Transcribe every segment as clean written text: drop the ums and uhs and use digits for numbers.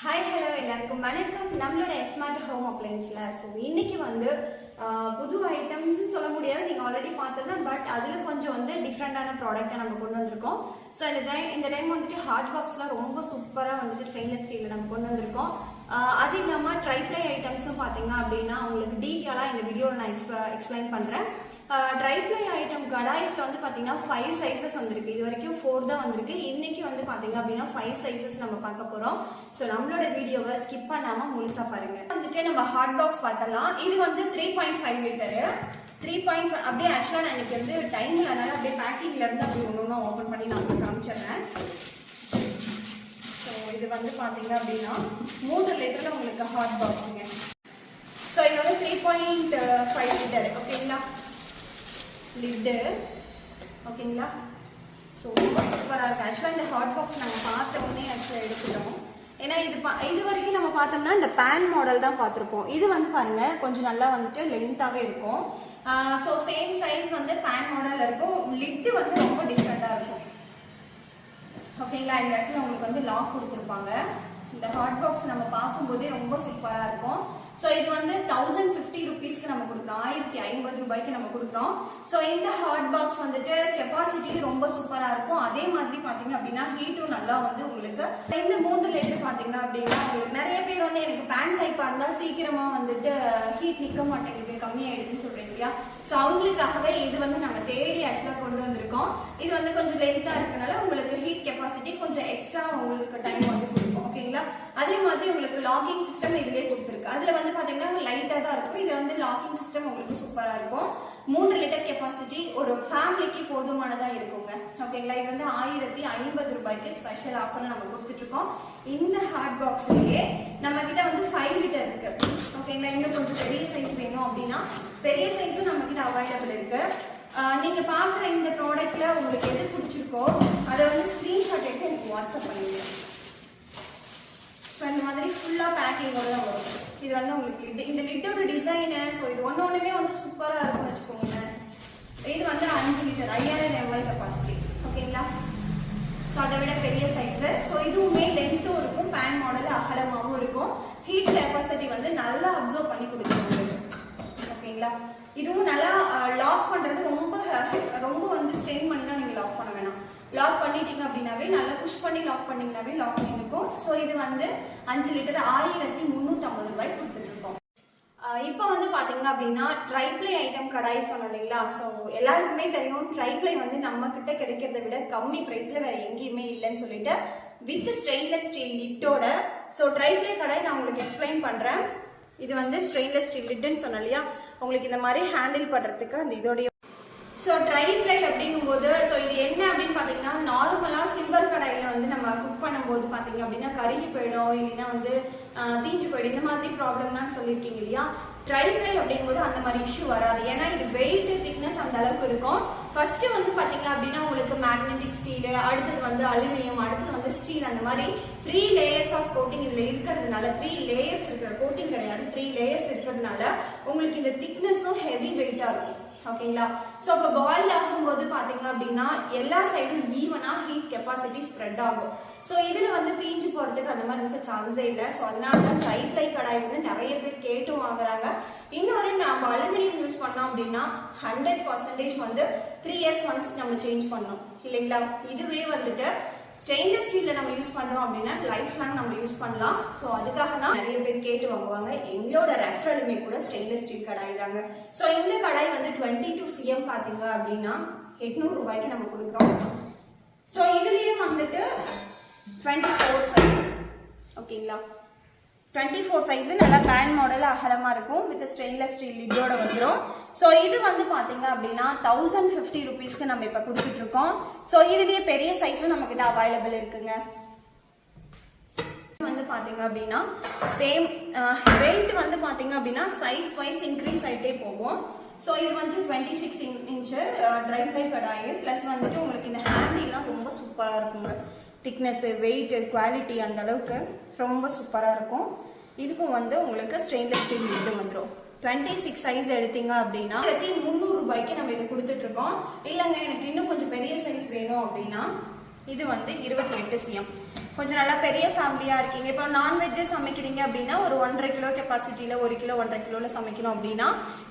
Hi hello எல்லாருக்கும் வணக்கம். நம்மளோட ஸ்மார்ட் ஹோம் அப்ளைன்ஸில் ஸோ இன்னைக்கு வந்து புது ஐட்டம்ஸ்ன்னு சொல்ல முடியாது, நீங்கள் ஆல்ரெடி பார்த்தது. பட் அதில் கொஞ்சம் வந்து டிஃப்ரெண்டான ப்ராடக்ட்டை நம்ம கொண்டு வந்திருக்கோம். ஸோ இந்த டைம் வந்துட்டு ஹாட் பாக்ஸ்லாம் ரொம்ப சூப்பராக வந்துட்டு ஸ்டெயின்லெஸ் ஸ்டீலில் நம்ம கொண்டு வந்திருக்கோம். அது இல்லாமல் ட்ரைப்ளை ஐட்டம்ஸும் பார்த்தீங்க அப்படின்னா உங்களுக்கு டீட்டெயிலாக இந்த வீடியோவில் நான் எக்ஸ்பிளைன் பண்ணுறேன். ட்ரைப்ளை ஐட்டம் கடாய்ஸில் வந்து பார்த்தீங்கன்னா 5 சைஸஸ் வந்திருக்கு. இது வரைக்கும் 4 தான் வந்திருக்கு. இன்னைக்கு வந்து பார்த்தீங்க அப்படின்னா 5 சைஸஸ் நம்ம பார்க்க போகிறோம். ஸோ நம்மளோட வீடியோவை ஸ்கிப் பண்ணாமல் முழுசாக பாருங்க. வந்துட்டு நம்ம ஹாட் பாக்ஸ் பார்த்தலாம். இது வந்து 3.5 லிட்டரு 3.5 அப்படியே. ஆக்சுவலாக நான் இன்னைக்கு வந்து டைம் இல்லைனால அப்படியே பேக்கிங்ல இருந்து அப்படி ஒன்று ஓப்பன் பண்ணி நான் உங்களுக்கு காமிச்சிடுறேன். ஸோ இது வந்து பார்த்தீங்க அப்படின்னா 3 லிட்டரில் உங்களுக்கு ஹாட் பாக்ஸுங்க. ஸோ இது வந்து 3.5 லிட்டரு. ஓகேங்களா, லிட்டு. ஓகேங்களா, ஸோ ரொம்ப சூப்பராக இருக்குது. ஆக்சுவலாக இந்த ஹாட் பாக்ஸ் நாங்கள் பார்த்த உடனே ஆக்சுவலாக எடுத்துட்டோம். ஏன்னா இது வரைக்கும் நம்ம பார்த்தோம்னா இந்த பேன் மாடல் தான் பார்த்துருப்போம். இது வந்து பாருங்கள் கொஞ்சம் நல்லா வந்துட்டு லென்த்தாகவே இருக்கும். ஸோ சேம் சைஸ் வந்து பேன் மாடலில் இருக்கும். லிட்டு வந்து ரொம்ப டிஃப்ரெண்ட்டாக இருக்கும். ஓகேங்களா, இந்த இடத்துல உங்களுக்கு வந்து லாக் கொடுத்துருப்பாங்க. இந்த ஹாட் பாக்ஸ் நம்ம பார்க்கும்போதே ரொம்ப சூப்பராக இருக்கும். ஸோ இது வந்து 1050 ருபீஸ்க்கு நம்ம கொடுக்குறோம். 1050 ரூபாய்க்கு நம்ம கொடுக்குறோம். ஸோ இந்த ஹாட் பாக்ஸ் வந்துட்டு கெப்பாசிட்டி ரொம்ப சூப்பராக இருக்கும். அதே மாதிரி பார்த்தீங்க அப்படின்னா ஹீட்டும் நல்லா வந்து உங்களுக்கு இந்த 3 லிட்டர் பார்த்தீங்க அப்படின்னா உங்களுக்கு நிறைய பேர் வந்து எனக்கு பேன் டைப்பாக இருந்தால் சீக்கிரமாக வந்துட்டு ஹீட் நிற்க மாட்டேங்குது, கம்மியாயிடுதுன்னு சொல்கிறீங்க இல்லையா? ஸோ அவங்களுக்காகவே இது வந்து நாங்கள் தேடி ஆக்சுவலாக கொண்டு வந்திருக்கோம். இது வந்து கொஞ்சம் லென்த்தாக இருக்கனால உங்களுக்கு ஹீட் கெப்பாசிட்டி கொஞ்சம் எக்ஸ்ட்ரா உங்களுக்கு டைம் வந்து கொடுக்கும். ஓகேங்களா, அதே மாதிரி உங்களுக்கு லாக்கிங் சிஸ்டம் இதுலேயே கொடுத்துருக்கு. அதில் வந்து பார்த்தீங்கன்னா லைட்டாக தான் இருக்கும். இது வந்து லாக்கிங் சிஸ்டம் உங்களுக்கு சூப்பராக இருக்கும். 3 லிட்டர் கெப்பாசிட்டி ஒரு ஃபேமிலிக்கு போதுமானதாக இருக்குங்க. ஓகேங்களா, இது வந்து 1050 ரூபாய்க்கு ஸ்பெஷல் ஆஃபர் நம்ம கொடுத்துட்ருக்கோம். இந்த ஹாட் பாக்ஸ்லேயே நம்ம கிட்ட வந்து 5 லிட்டர் இருக்கு. ஓகேங்களா, இன்னும் கொஞ்சம் பெரிய சைஸ் வேணும் அப்படின்னா பெரிய சைஸும் நம்ம கிட்ட அவைலபிள் இருக்கு. நீங்க பார்க்குற இந்த ப்ராடக்ட்ல உங்களுக்கு எது பிடிச்சிருக்கோ அதை வந்து ஸ்கிரீன்ஷாட் எடுத்து எனக்கு வாட்ஸ்அப் பண்ணிடுங்க. ஸோ இந்த மாதிரி ஃபுல்லாக பேக்கிங்கோட தான் வரும். இது வந்து உங்களுக்கு இந்த லிட்டோட டிசைனு. ஸோ இது ஒன்றுமே வந்து சூப்பராக இருக்கும்னு வச்சுக்கோங்களேன். இது வந்து 5 லிட்டர் 5000 ml கெப்பாசிட்டி. ஓகேங்களா, ஸோ அதை விட பெரிய சைஸு. ஸோ இதுவுமே லென்த்தும் இருக்கும், பேன் மாடல் அகலமாகவும் இருக்கும். ஹீட் கெப்பாசிட்டி வந்து நல்லா அப்சர்வ் பண்ணி கொடுக்கும் உங்களுக்கு. ஓகேங்களா, இதுவும் நல்லா லாக் பண்ணுறது ரொம்ப வந்து ஸ்ட்ரெயின் பண்ணினா நீங்கள் லாக் பண்ண வேணாம். லாக் பண்ணிட்டீங்க அப்படின்னாவே நல்லா புஷ் பண்ணி லாக் பண்ணிங்கனாவே லாக் பண்ணிருக்கும். ஸோ இது வந்து 5 லிட்டர் 1350 ரூபாய் கொடுத்துட்ருக்கோம். இப்போ வந்து பார்த்தீங்க அப்படின்னா ட்ரைப்ளை ஐட்டம் கடாய் சொன்னோம் இல்லைங்களா? ஸோ எல்லாருக்குமே தெரியும் ட்ரைப்ளை வந்து நம்ம கிட்ட கிடைக்கிறத விட கம்மி ப்ரைஸில் வேற எங்கேயுமே இல்லைன்னு சொல்லிட்டு வித் ஸ்டெயின்லெஸ் ஸ்டீல் லிட்டோட. ஸோ ட்ரைப்ளை கடாய் நான் உங்களுக்கு எக்ஸ்பிளைன் பண்ணுறேன். இது வந்து ஸ்டெயின்லெஸ் ஸ்டீல் லிட்டுன்னு சொன்னோம் இல்லையா? உங்களுக்கு இந்த மாதிரி ஹேண்டில் பண்ணுறதுக்கு அந்த இதோடைய. ஸோ ட்ரைப்ளை அப்படிங்கும்போது ஸோ இது என்ன அப்படின்னு பார்த்தீங்கன்னா நார்மலாக சில்வர் கடாயில் வந்து நம்ம குக் பண்ணும்போது பார்த்தீங்க அப்படின்னா கருகி போயிடும், இல்லைன்னா வந்து தீஞ்சு போயிடும், இந்த மாதிரி ப்ராப்ளம்லாம் சொல்லியிருக்கீங்க இல்லையா? ட்ரைப்ளை அப்படிங்கும்போது அந்த மாதிரி இஷ்யூ வராது. ஏன்னா இது வெயிட் திக்னஸ் அந்த அளவுக்கு இருக்கும். ஃபர்ஸ்ட் வந்து பார்த்தீங்க அப்படின்னா உங்களுக்கு மேக்னெட்டிக் ஸ்டீலு, அடுத்தது வந்து அலுமினியம், அடுத்தது வந்து ஸ்டீல், அந்த மாதிரி 3 லேயர்ஸ் ஆஃப் கோட்டிங் இதில் இருக்கிறதுனால 3 லேயர்ஸ் இருக்கிற கோட்டிங் கிடையாது, 3 லேயர்ஸ் இருக்கிறதுனால உங்களுக்கு இந்த திக்னஸும் ஹெவி வெயிட்டாக இருக்கும். ஓகேங்களா, ஸோ இப்போ பாயில் ஆகும்போது பார்த்தீங்க அப்படின்னா எல்லா சைடும் ஈவனாக ஹீட் கெப்பாசிட்டி ஸ்ப்ரெட் ஆகும். ஸோ இதில் வந்து தீஞ்சு போகிறதுக்கு அந்த மாதிரி இருக்க சான்ஸே இல்லை. ஸோ அதனால தான் ட்ரைப்ளை கடாய் வந்து நிறைய பேர் கேட்டும் வாங்குறாங்க. இன்னொரு நம்ம அலுமினியம் யூஸ் பண்ணோம் அப்படின்னா 100% வந்து 3 இயர்ஸ் ஒன்ஸ் நம்ம சேஞ்ச் பண்ணோம் இல்லைங்களா? இதுவே வந்துட்டு ஸ்டெயின்லெஸ் ஸ்டீலில் நம்ம யூஸ் பண்ணுறோம் அப்படின்னா லைஃப் லாங் நம்ம யூஸ் பண்ணலாம். ஸோ அதுக்காக தான் நிறைய பேர் கேட்டு வாங்குவாங்க. எங்களோட ரெஃபரலுமே கூட ஸ்டெயின்லெஸ் ஸ்டீல் கடாய் தாங்க. ஸோ இந்த கடாய் வந்து 22 cm பார்த்தீங்க அப்படின்னா 800 ரூபாய்க்கு நம்ம கொடுக்குறோம். ஸோ இதுலேயே வந்துட்டு 24 சைஸ். ஓகேங்களா, 24 சைஸ் நல்லா பேன் மாடல் அகலமாக இருக்கும். வித் ஸ்டெயின்லெஸ் ஸ்டீல் லிட்டோட வந்துடும். ஸோ இது வந்து பார்த்தீங்க அப்படின்னா 1050 ருபீஸ்க்கு நம்ம இப்போ கொடுத்துட்டு இருக்கோம். ஸோ இதுலேயே பெரிய சைஸும் நம்ம கிட்ட அவைலபிள் இருக்குங்க. வந்து பார்த்தீங்க அப்படின்னா சேம் வெயிட் வந்து பார்த்தீங்க அப்படின்னா சைஸ் வைஸ் இன்க்ரீஸ் ஆகிட்டே போகும். ஸோ இது வந்து 26 இன்ச்சு ட்ரைப்ளை கடாய் ப்ளஸ் வந்துட்டு உங்களுக்கு இந்த ஹேண்டில்லாம் ரொம்ப சூப்பராக இருக்குங்க. திக்னஸ், வெயிட், குவாலிட்டி அந்த அளவுக்கு ரொம்ப சூப்பராக இருக்கும். இதுக்கும் வந்து உங்களுக்கு ஸ்டெயின்லெஸ் ஸ்டீல் லிட்டு வந்துடும். 26 சைஸ் எடுத்தீங்க அப்படின்னா 1300 ரூபாய்க்கு நம்ம இதை கொடுத்துட்டு இருக்கோம். இல்லைங்க எனக்கு இன்னும் கொஞ்சம் பெரிய சைஸ் வேணும் அப்படின்னா இது வந்து 28 cm. கொஞ்சம் நல்லா பெரிய ஃபேமிலியாக இருக்கீங்க, இப்போ நான்வெஜ்ஜு சமைக்கிறீங்க அப்படின்னா ஒரு 1.5 கிலோ கெப்பாசிட்டியில் 1 கிலோ 1.5 கிலோவில் சமைக்கணும் அப்படின்னா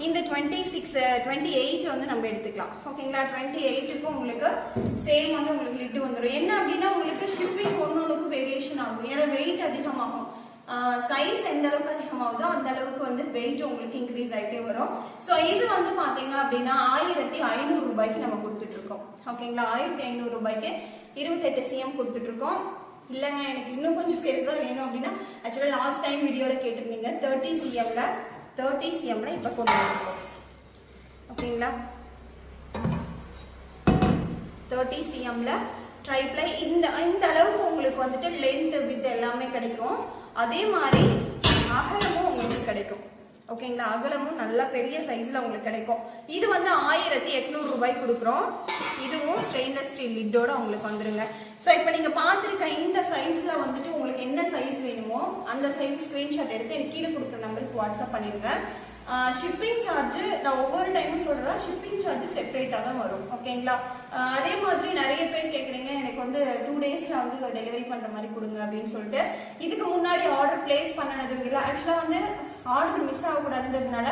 இந்த 28 வந்து நம்ம எடுத்துக்கலாம். ஓகேங்களா, 28க்கும் உங்களுக்கு சேம் வந்து உங்களுக்கு லிட்டு வந்துடும். என்ன அப்படின்னா உங்களுக்கு ஷிப்பிங் ஒன்றுக்கும் வேரியேஷன் ஆகும், ஏன்னா வெயிட் அதிகமாகும். சைஸ் எந்த அளவுக்கு அதிகமாகுதோ அந்த அளவுக்கு வந்து வெயிட் உங்களுக்கு இன்க்ரீஸ் ஆகிட்டே வரும். ஸோ இது வந்து பார்த்தீங்க அப்படின்னா 1500 ரூபாய்க்கு நம்ம கொடுத்துட்டு இருக்கோம். ஓகேங்களா, 1500 ரூபாய்க்கு 28 cm கொடுத்துட்டு இருக்கோம். இல்லைங்க எனக்கு இன்னும் கொஞ்சம் பெருசாக வேணும் அப்படின்னா ஆக்சுவலாக லாஸ்ட் டைம் வீடியோவில் கேட்டிருந்தீங்க 30 cmல இப்போ கொண்டு வந்துருக்கோம். ஓகேங்களா, 30 cmல ட்ரைப்ளை இந்த அளவுக்கு உங்களுக்கு வந்துட்டு லென்த் வித் எல்லாமே கிடைக்கும். அதே மாதிரி அகலமும் உங்களுக்கு கிடைக்கும். ஓகேங்களா, அகலமும் நல்லா பெரிய சைஸ்ல உங்களுக்கு கிடைக்கும். இது வந்து 1800 ரூபாய் கொடுக்குறோம். இதுவும் ஸ்டெயின்லெஸ் ஸ்டீல் லிட்டோட உங்களுக்கு வந்துருங்க. ஸோ இப்போ நீங்க பார்த்துருக்க இந்த சைஸ்ல வந்துட்டு உங்களுக்கு என்ன சைஸ் வேணுமோ அந்த சைஸ் ஸ்கிரீன்ஷாட் எடுத்து எனக்கு கீழே கொடுக்குற நம்பருக்கு வாட்ஸ்அப் பண்ணிடுங்க. ஷிப்பிங் சார்ஜ் நான் ஒவ்வொரு டைமும் சொல்கிறேன், ஷிப்பிங் சார்ஜ் செப்பரேட்டாக தான் வரும். ஓகேங்களா, அதே மாதிரி நிறைய பேர் கேட்குறீங்க எனக்கு வந்து 2 டேஸில் வந்து டெலிவரி பண்ணுற மாதிரி கொடுங்க அப்படின்னு சொல்லிட்டு. இதுக்கு முன்னாடி ஆர்டர் பிளேஸ் பண்ணதுங்களா, ஆக்சுவலாக வந்து ஆர்டர் மிஸ் ஆகக்கூடாதுன்றதுனால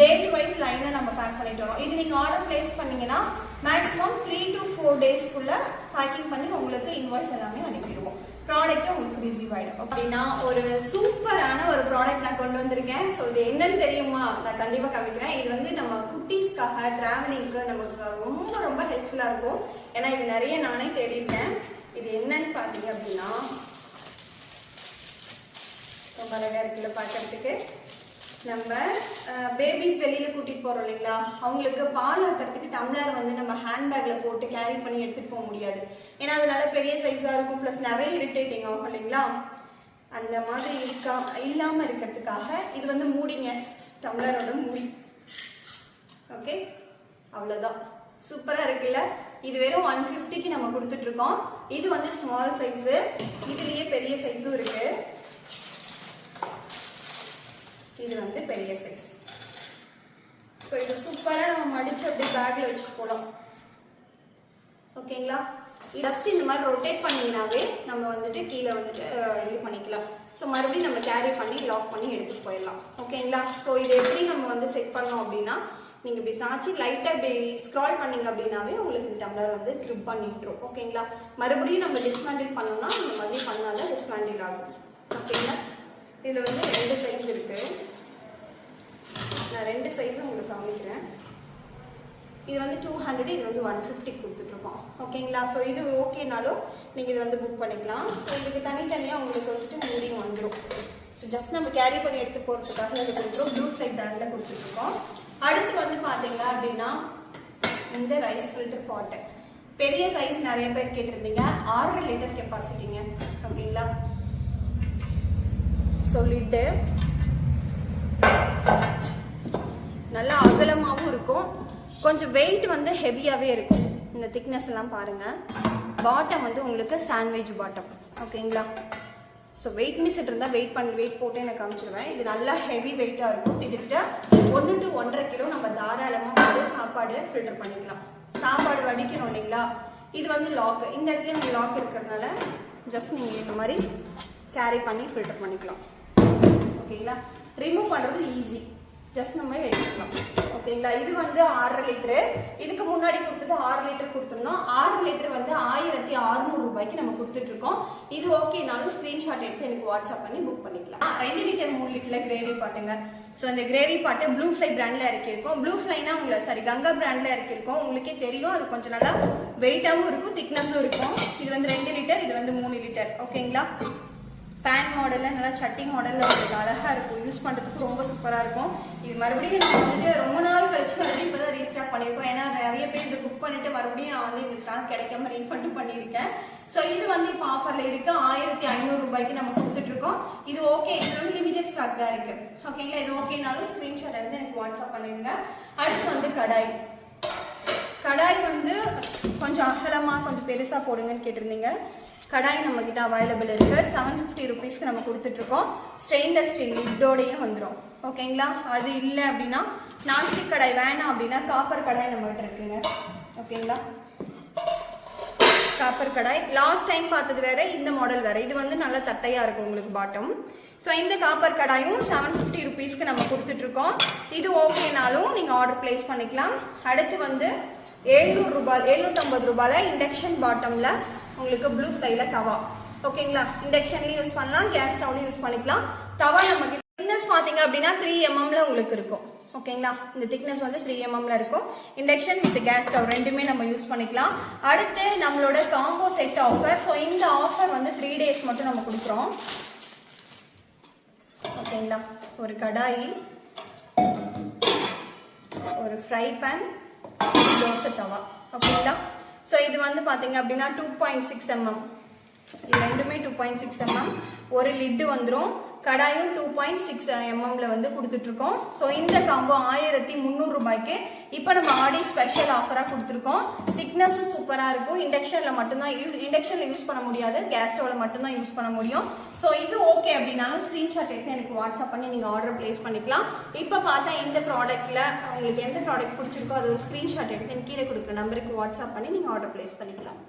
டேட் வைஸ் லைனாக நம்ம பேக் பண்ணிட்டு வரோம். இது நீங்கள் ஆர்டர் பிளேஸ் பண்ணீங்கன்னா மேக்ஸிமம் 3 to 4 டேஸ்க்குள்ளே பேக்கிங் பண்ணி உங்களுக்கு இன்வாய்ஸ் எல்லாமே அனுப்பிடுவோம். ப்ராடக்ட்டும் உங்களுக்கு ரிசீவ் ஆகிடும். அப்படின்னா ஒரு சூப்பரான ஒரு ப்ராடக்ட் நான் கொண்டு வந்திருக்கேன். ஸோ இது என்னன்னு தெரியுமா, நான் கண்டிப்பாக காமிக்கிறேன். இது வந்து நம்ம குட்டீஸ்க்காக ட்ராவலிங்க்கு நமக்கு ரொம்ப ரொம்ப ஹெல்ப்ஃபுல்லாக இருக்கும். ஏன்னா இது நிறைய நானே தேடிருக்கேன். இது என்னன்னு பார்த்தீங்க அப்படின்னா ரொம்ப அழகாக இருக்குல்ல பார்க்கறதுக்கு. நம்ம பேபிஸ் வெளியில் கூட்டிகிட்டு போகிறோம் இல்லைங்களா, அவங்களுக்கு பால் ஆக்கிறதுக்கு டம்ளர் வந்து நம்ம ஹேண்ட்பேக்கில் போட்டு கேரி பண்ணி எடுத்துகிட்டு போக முடியாது, ஏன்னா அதனால பெரிய சைஸாக இருக்கும், ப்ளஸ் நிறைய இரிட்டேட்டிங் ஆகும் இல்லைங்களா. அந்த மாதிரி இல்லாமல் இருக்கிறதுக்காக இது வந்து மூடிங்க, டம்ளரோட மூடி. ஓகே, அவ்வளோதான், சூப்பராக இருக்குல்ல. இது வெறும் 150க்கு நம்ம கொடுத்துட்ருக்கோம். இது வந்து ஸ்மால் சைஸு, இதுலேயே பெரிய சைஸும் இருக்குது. இது வந்து பெரிய சைஸ். ஸோ இது சூப்பராக நம்ம மடிச்சு அப்படியே பேக்கில் வச்சுட்டு போகலாம். ஓகேங்களா, ஜஸ்ட் இந்த மாதிரி ரொட்டேட் பண்ணிங்கனாவே நம்ம வந்துட்டு கீழே வந்துட்டு இது பண்ணிக்கலாம். ஸோ மறுபடியும் நம்ம கேரி பண்ணி லாக் பண்ணி எடுத்துகிட்டு போயிடலாம். ஓகேங்களா, ஸோ இது எப்படி நம்ம வந்து செட் பண்ணோம் அப்படின்னா நீங்கள் இப்படி சாய்ச்சி லைட்டாக இப்படி ஸ்க்ரால் பண்ணிங்க அப்படின்னாவே உங்களுக்கு இந்த டம்ளர் வந்து க்ரிப் பண்ணிட்டுரும். ஓகேங்களா, மறுபடியும் நம்ம டிஸ்மேண்டில் பண்ணோம்னா இந்த மாதிரி பண்ணாலும் டிஸ்மேண்டில் ஆகும். ஓகேங்களா, இதில் வந்து 2 சைஸ் இருக்குது. நான் 2 சைஸும் உங்களுக்கு காமிக்கிறேன். இது வந்து 200, இது வந்து 150 கொடுத்துட்ருக்கோம். ஓகேங்களா, ஸோ இது ஓகேனாலும் நீங்கள் இது வந்து புக் பண்ணிக்கலாம். ஸோ இதுக்கு தனித்தனியாக உங்களுக்கு வந்துட்டு மூடியும் வந்துடும். ஸோ ஜஸ்ட் நம்ம கேரி பண்ணி எடுத்து போகிறதுக்காக இது கொடுத்துருக்கோம். ப்ளூ ஃப்ளை பிராண்டில் கொடுத்துட்ருக்கோம். அடுத்து வந்து பார்த்தீங்க அப்படின்னா இந்த ரைஸ் ஃபில்டர் பாட்டு பெரிய சைஸ் நிறைய பேர் கேட்டிருந்தீங்க, 6 லிட்டர் கெப்பாசிட்டிங்க. ஓகேங்களா, சொல்லிட்டு நல்லா அகலமாகவும் இருக்கும், கொஞ்சம் வெயிட் வந்து ஹெவியாகவே இருக்கும். இந்த திக்னஸ் எல்லாம் பாருங்கள். பாட்டம் வந்து உங்களுக்கு சாண்ட்விச் பாட்டம். ஓகேங்களா, ஸோ வெயிட் மிஸ்ட் இருந்தால் வெயிட் போட்டு எனக்கு காமிச்சிடுவேன். இது நல்லா ஹெவி வெயிட்டாக இருக்கும். கிட்டத்தட்ட 1 to 1.5 கிலோ நம்ம தாராளமாக வந்து சாப்பாடு ஃபில்டர் பண்ணிக்கலாம். சாப்பாடு வடிக்கணும் இல்லைங்களா. இது வந்து லாக், இந்த இடத்துல நீங்கள் லாக் இருக்கிறதுனால ஜஸ்ட் நீங்கள் இந்த மாதிரி கேரி பண்ணி ஃபில்டர் பண்ணிக்கலாம். ஓகேங்களா, ரிமூவ் பண்ணுறது ஈஸி, ஜஸ்ட் நம்ம எடுத்துக்கலாம். ஓகேங்களா, இது வந்து 6 லிட்டரு. இதுக்கு முன்னாடி கொடுத்தது 6 லிட்டர் கொடுத்துருந்தோம். 6 லிட்டர் வந்து 1600 ரூபாய்க்கு நம்ம கொடுத்துட்ருக்கோம். இது ஓகேனாலும் ஸ்க்ரீன்ஷாட் எடுத்து எனக்கு வாட்ஸ்அப் பண்ணி புக் பண்ணிக்கலாம். 2 லிட்டர் 3 லிட்டரில் கிரேவி பாட்டுங்க. ஸோ இந்த கிரேவி பாட்டு ப்ளூ ஃப்ளை பிராண்டில் இறக்கியிருக்கோம். ப்ளூ ஃப்ளைனா கங்கா பிராண்டில் இறக்கியிருக்கோம். உங்களுக்கே தெரியும், அது கொஞ்சம் நல்லா வெயிட்டாகவும் இருக்கும், திக்னஸும் இருக்கும். இது வந்து 2 லிட்டர், இது வந்து 3 லிட்டர். ஓகேங்களா, பேன் மாடலில் நல்லா சட்டி மாடலில் உங்களுக்கு அழகாக இருக்கும், யூஸ் பண்ணுறதுக்கு ரொம்ப சூப்பராக இருக்கும். இது மறுபடியும் நான் வந்துட்டு ரொம்ப நாள் கழிச்சு மறுபடியும் இப்போ தான் ரீஸ்டாக் பண்ணியிருக்கோம். ஏன்னா நிறைய பேர் இதை புக் பண்ணிட்டு மறுபடியும் நான் வந்து இந்த ஸ்டாக் கிடைக்காம ரீஃபண்ட் பண்ணியிருக்கேன். ஸோ இது வந்து இப்போ ஆஃபரில் இருக்குது, 1500 ரூபாய்க்கு நம்ம கொடுத்துட்ருக்கோம். இது ஓகே, இது வந்து லிமிடெட் ஸ்டாக் தான் இருக்குது. ஓகேங்களா, இது ஓகேனாலும் ஸ்க்ரீன்ஷாட் எடுத்து எனக்கு வாட்ஸ்அப் பண்ணிடுங்க. அடுத்து வந்து கடாய் வந்து கொஞ்சம் அகலமாக கொஞ்சம் பெருசாக போடுங்கன்னு கேட்டிருந்தீங்க. கடாய் நம்ம கிட்ட அவைலபிள் இருக்கு. 750 ருபீஸ்க்கு நம்ம கொடுத்துட்ருக்கோம். ஸ்டெயின்லெஸ் ஸ்டீல் லிட்டோடையும் வந்துடும். ஓகேங்களா, அது இல்லை அப்படின்னா நான்ஸ்டிக் கடாய் வேணாம் அப்படின்னா காப்பர் கடாய் நம்ம கிட்ட இருக்குங்க. ஓகேங்களா, காப்பர் கடாய். லாஸ்ட் டைம் பார்த்தது வேற, இந்த மாடல் வேற. இது வந்து நல்லா தட்டையா இருக்கும் உங்களுக்கு பாட்டம். ஸோ இந்த காப்பர் கடாயும் 750 ருபீஸ்க்கு நம்ம கொடுத்துட்டு இருக்கோம். இது ஓகேனாலும் நீங்க ஆர்டர் பிளேஸ் பண்ணிக்கலாம். அடுத்து வந்து 700 ரூபாய் 750 ரூபாயில இண்டக்ஷன் பாட்டம்ல உங்களுக்கு ப்ளூ ஃப்ளைல தவா. ஓகேங்களா, இண்டக்ஷன்லயும் யூஸ் பண்ணலாம், கேஸ் ஸ்டவ்லயும் யூஸ் பண்ணிக்கலாம். தவா நமக்கு திக்னஸ் பாத்தீங்க அப்படின்னா 3 mmல உங்களுக்கு இருக்கும். ஓகேங்களா, இந்த திக்னஸ் வந்து 3 mmல இருக்கும். இண்டக்ஷன் வித் கேஸ் ஸ்டவ் ரெண்டுமே நம்ம யூஸ் பண்ணிக்கலாம். அடுத்து நம்மளோட காம்போ செட் ஆஃபர். ஸோ இந்த ஆஃபர் வந்து 3 days மட்டும் நம்ம கொடுக்குறோம். ஓகேங்களா, ஒரு கடாயி, ஒரு ஃப்ரை பேன், தோசை தவா. ஓகேங்களா, ஸோ இது வந்து பாத்தீங்க அப்படின்னா 2.6 mm. இது ரெண்டுமே 2.6 mm. ஒரு லிட்டு வந்துடும். கடாயும் 2.6 mmல வந்து கொடுத்துட்டு இருக்கோம். ஸோ இந்த காம்போ 1300 ரூபாய்க்கு இப்போ நம்ம ஆடி ஸ்பெஷல் ஆஃபராக கொடுத்துருக்கோம். திக்னஸும் சூப்பராக இருக்கும். இண்டக்ஷனில் யூஸ் பண்ண முடியாது, கேஸ் ஸ்டவ்ல மட்டும்தான் யூஸ் பண்ண முடியும். ஸோ இது ஓகே அப்படின்னாலும் ஸ்க்ரீன்ஷாட் எடுத்து எனக்கு வாட்ஸ்அப் பண்ணி நீங்கள் ஆர்டர் பிளேஸ் பண்ணிக்கலாம். இப்போ பார்த்தா இந்த ப்ராடக்ட்டில் உங்களுக்கு எந்த ப்ராடக்ட் பிடிச்சிருக்கோ அது ஒரு ஸ்க்ரீன்ஷாட் எடுத்து கீழே கொடுக்குற நம்பருக்கு வாட்ஸ்அப் பண்ணி நீங்கள் ஆர்டர் பிளேஸ் பண்ணிக்கலாம்.